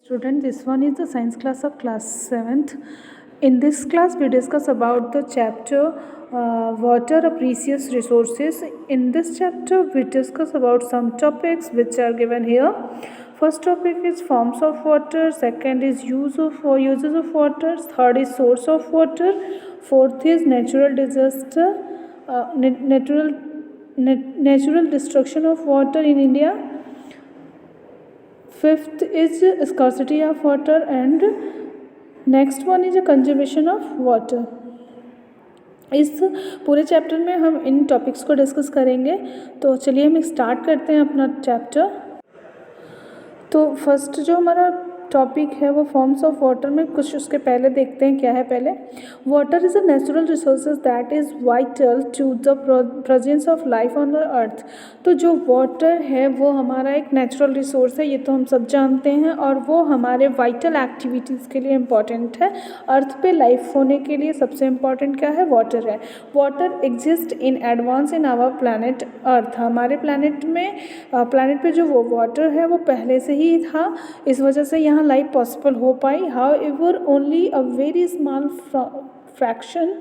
Student, this one is the science class of class 7th. In this class, we discuss about the chapter water, a precious resources. In this chapter, we discuss about some topics which are given here. First topic is forms of water. Second is uses of water. Third is source of water. Fourth is natural disaster, natural destruction of water in India. Fifth is scarcity of water and next one is a conservation of water. इस पूरे chapter में हम इन topics को discuss करेंगे। तो चलिए हम start करते हैं अपना चैप्टर। तो फर्स्ट जो हमारा टॉपिक है वो फॉर्म्स ऑफ वाटर में कुछ उसके पहले देखते हैं क्या है। पहले water is a natural resources that is vital to the presence of life on the earth. तो जो वाटर है वो हमारा एक नेचुरल रिसोर्स है, ये तो हम सब जानते हैं, और वो हमारे वाइटल एक्टिविटीज़ के लिए इम्पॉर्टेंट है। अर्थ पे लाइफ होने के लिए सबसे इम्पॉर्टेंट क्या है? वाटर है। Water exist in advance in our planet earth. हमारे प्लानट में प्लानट पे जो वो वाटर है वो पहले से ही था, इस वजह से यहाँ लाइफ पॉसिबल हो पाई। However only a very small fraction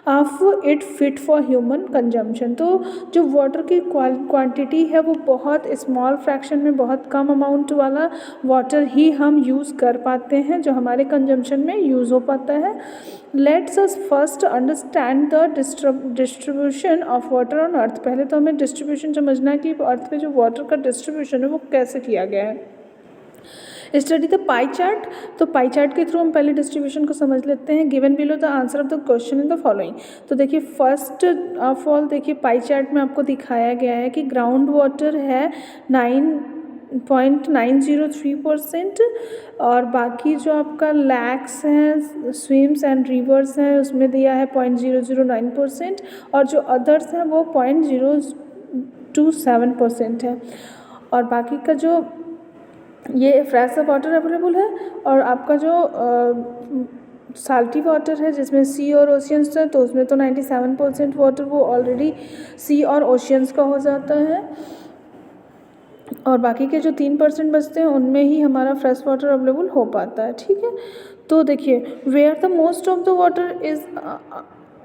of it fit for human consumption. तो जो वाटर की क्वांटिटी है वो बहुत स्मॉल फ्रैक्शन में, बहुत कम अमाउंट वाला वाटर ही हम यूज़ कर पाते हैं जो हमारे कंजम्पशन में यूज़ हो पाता है। Let's us first understand the distribution of water on अर्थ। पहले तो हमें डिस्ट्रीब्यूशन समझना है कि अर्थ पे जो वाटर का डिस्ट्रीब्यूशन है वो कैसे किया गया है। Study the pie chart. तो पाई चार्ट के थ्रू हम पहले डिस्ट्रीब्यूशन को समझ लेते हैं। Given below the answer of the question in the following. तो देखिए फर्स्ट ऑफ ऑल देखिए पाई चार्ट में आपको दिखाया गया है कि ग्राउंड वाटर है 9.903% और बाकी जो आपका लैक्स हैं, स्विम्स एंड रिवर्स हैं, उसमें दिया है 0.009% और जो अदर्स हैं वो 0.027% है। और बाकी का जो ये फ्रेश वाटर अवेलेबल है और आपका जो साल्टी वाटर है जिसमें सी और ओशियंस है तो उसमें तो 97% वाटर वो ऑलरेडी सी और ओशियंस का हो जाता है और बाकी के जो 3% बचते हैं उनमें ही हमारा फ्रेश वाटर अवेलेबल हो पाता है। ठीक है, तो देखिए where the most of the water is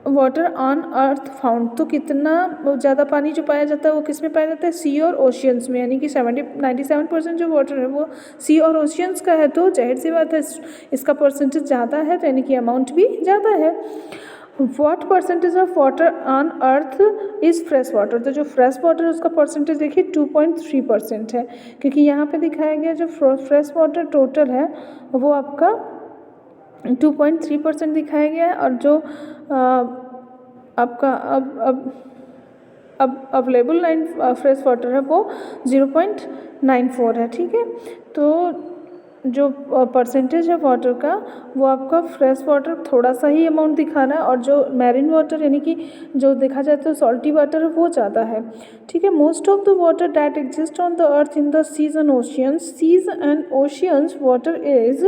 water on earth found. तो कितना ज़्यादा पानी जो पाया जाता है वो किस में पाया जाता है? सी और ओशियंस में, यानी कि 97% जो वाटर है वो सी और ओशियंस का है। तो जाहिर सी बात है इसका परसेंटेज ज़्यादा है, तो यानी कि अमाउंट भी ज़्यादा है। What percentage of water on earth is fresh water. तो जो फ्रेश वाटर उसका परसेंटेज देखिए 2.3% है, क्योंकि यहाँ पे दिखाया गया जो फ्रेश वाटर टोटल है वो आपका 2.3% दिखाया गया है और जो आपका अब अवेलेबल फ्रेश वाटर है वो 0.94 है। ठीक है, तो जो परसेंटेज है वाटर का वो आपका फ्रेश वाटर थोड़ा सा ही अमाउंट दिखा रहा है और जो मैरिन वाटर यानी कि जो देखा जाए तो सॉल्टी वाटर है वो ज़्यादा है। ठीक है, most of the water that exist on the earth in the seas and oceans water is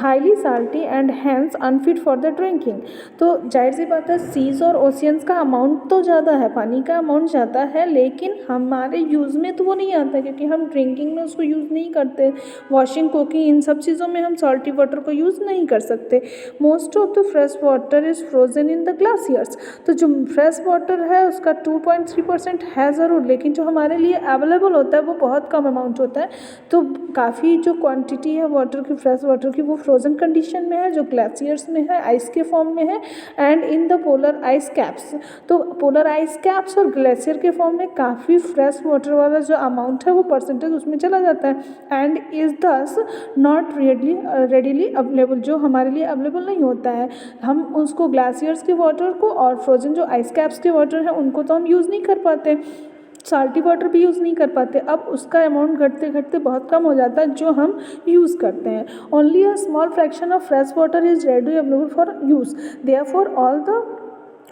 highly salty and hence unfit for the drinking. तो जाहिर सी बात है सीज और ओशियंस का अमाउंट तो ज़्यादा है, पानी का अमाउंट ज़्यादा है, लेकिन हमारे यूज़ में तो वो नहीं आता क्योंकि हम ड्रिंकिंग में उसको यूज़ नहीं करते, वॉशिंग कुकिंग इन सब चीज़ों में हम सॉल्टी वाटर को यूज़ नहीं कर सकते। Most of the fresh water is frozen in the glaciers. तो जो फ्रेश वाटर है उसका 2.3% है ज़रूर, लेकिन जो हमारे लिए अवेलेबल होता है वो बहुत कम अमाउंट होता है। तो काफ़ी जो क्वांटिटी है वाटर की, फ्रेश वाटर की, वो फ्रोजन कंडीशन में है, जो ग्लेशियर्स में है, आइस के फॉर्म में है, and in the polar ice caps. तो पोलर आइस कैप्स और ग्लेशियर के फॉर्म में काफ़ी फ्रेश वाटर वाला जो अमाउंट है वो परसेंटेज उसमें चला जाता है एंड इज़ दस नॉट रेडीली अवेलेबल, जो हमारे लिए अवेलेबल नहीं होता है। हम उसको ग्लेशियर्स के वाटर को और फ्रोजन जो आइस कैप्स के वाटर हैं उनको तो हम यूज़ नहीं कर पाते, साल्टी वाटर भी यूज़ नहीं कर पाते। अब उसका अमाउंट घटते घटते बहुत कम हो जाता है जो हम यूज़ करते हैं। Only a small fraction of fresh water is ready available for use, therefore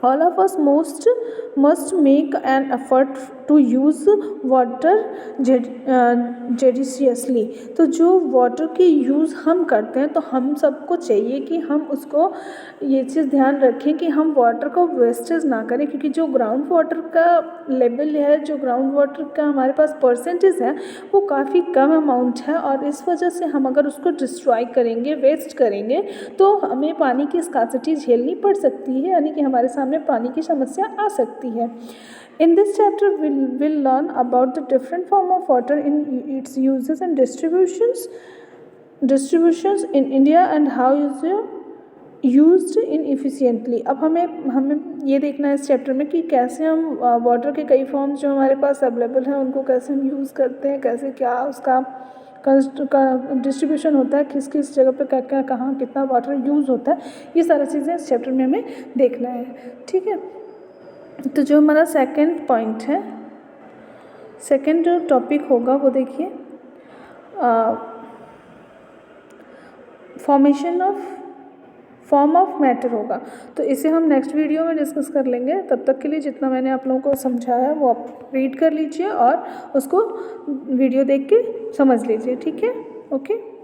all of us must make an effort to use water judiciously. तो जो वाटर की यूज़ हम करते हैं तो हम सबको चाहिए कि हम उसको ये चीज़ ध्यान रखें कि हम वाटर को वेस्टेज ना करें, क्योंकि जो ग्राउंड वाटर का लेवल है, जो ग्राउंड वाटर का हमारे पास परसेंटेज है वो काफ़ी कम अमाउंट है, और इस वजह से हम अगर उसको डिस्ट्रॉय करेंगे, वेस्ट करेंगे, तो हमें पानी की स्कार्सिटी झेलनी पड़ सकती है, यानी कि हमारे सामने पानी की समस्या आ सकती है। In this chapter, we'll learn about the different form of water in its uses and distributions in India and how is used in efficiently. अब हमें ये देखना है इस चैप्टर में कि कैसे हम वाटर के कई फॉर्म्स जो हमारे पास अवेलेबल हैं उनको कैसे हम यूज़ करते हैं, कैसे क्या उसका डिस्ट्रीब्यूशन होता है, किस किस जगह पे क्या क्या कहाँ कितना वाटर यूज़ होता है, ये सारी चीज़ें इस चैप्टर में हमें देखना है। ठीक है, तो जो हमारा सेकंड पॉइंट है, सेकंड जो टॉपिक होगा वो देखिए फॉर्म ऑफ मैटर होगा। तो इसे हम नेक्स्ट वीडियो में डिस्कस कर लेंगे। तब तक के लिए जितना मैंने आप लोगों को समझाया वो आप रीड कर लीजिए और उसको वीडियो देख के समझ लीजिए। ठीक है, ओके।